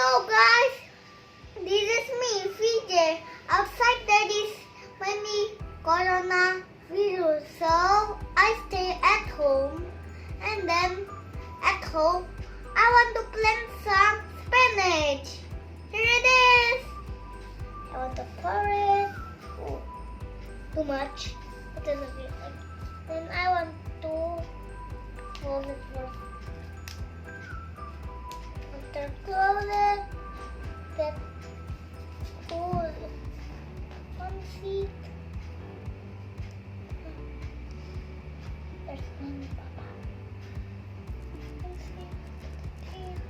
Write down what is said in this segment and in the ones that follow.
Hello guys, this is me, VJ. Outside there is many coronavirus, so I stay at home. And then at home, I want to plant some spinach. Here it is. I want to pour it. Oh, too much. It doesn't feel like. Then I want to close it first. After close it, get cool. One seat. There's one, Papa. One seat. Here.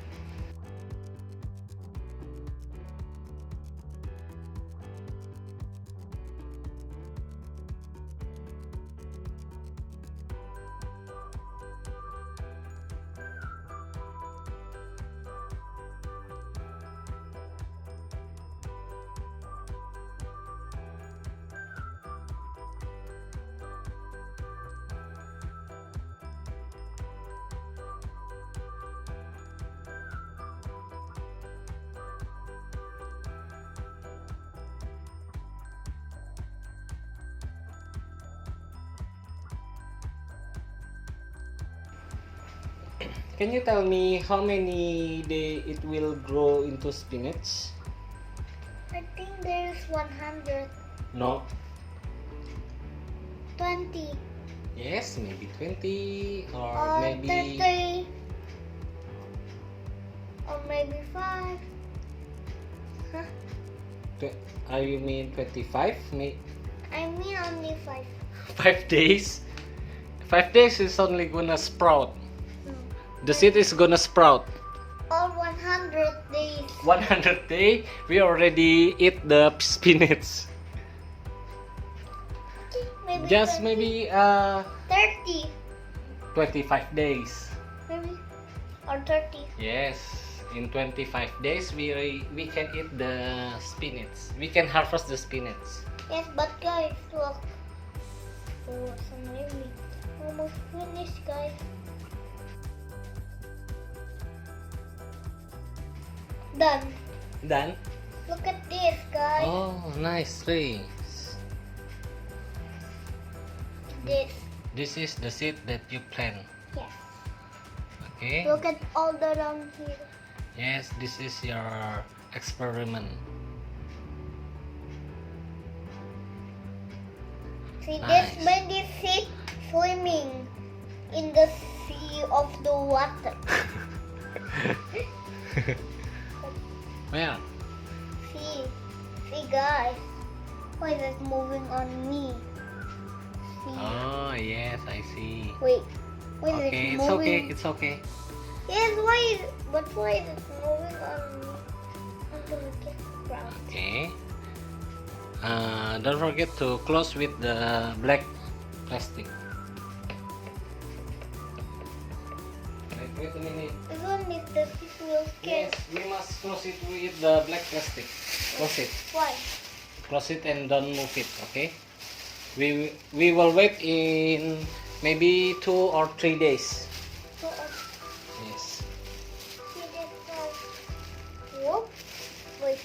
Can you tell me how many days it will grow into spinach? I think there is 100. No. 20 Yes, maybe 20 or or maybe 30 or maybe 5. Huh? Are you mean 25? I mean only 5. 5 days? 5 days is only gonna sprout. No. The seed is gonna sprout. Or 100 days. 100 day, we already eat the spinach. Maybe Just 20. maybe 30. 25 days. Maybe. Or 30. Yes, in 25 days we can eat the spinach. We can harvest the spinach. Yes, but guys, look. Oh, some really almost finished, guys. Done. Done? Look at this, guys. Oh, nice tree. This. This is the seed that you plant. Yes. Okay? Look at all the round here. Yes, this is your experiment. See, Nice. this baby fish swimming in the sea of the water. Where? See, guys. Why is it moving on me? See. Oh, yes, I see. Wait, why is Okay, it it's okay, moving? it's okay. Yes, why is it moving on me? On the ground. Okay. Don't forget to close with the black plastic. Wait a minute. Even if the fish will Yes, get. we must close it with the black plastic. Close it. Why? Close it and don't move it, okay? We will wait in maybe 2 or 3 days. So, Yes. see this guys. Whoop. Wait.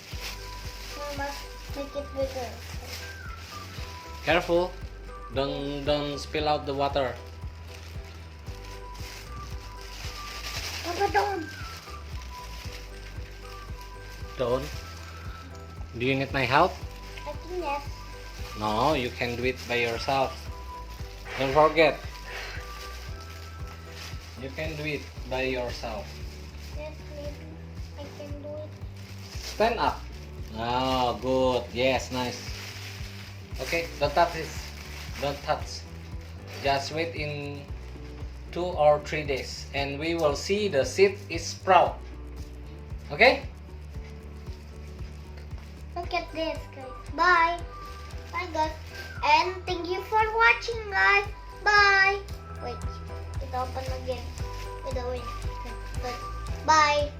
I must make it bigger. Careful. Don't spill out the water. Papa, don't. Don't. Do you need my help? I think yes. No, you can do it by yourself. Don't forget. You can do it by yourself. Yes, maybe I can do it. Stand up. Oh, good. Yes, nice. Okay, don't touch this. Don't touch. Just wait in 2 or 3 days and we will see the seed is sprout. Okay? Look at this, guys. Bye. Bye, guys. And thank you for watching, guys. Bye. Wait, it open again. Wait. Bye.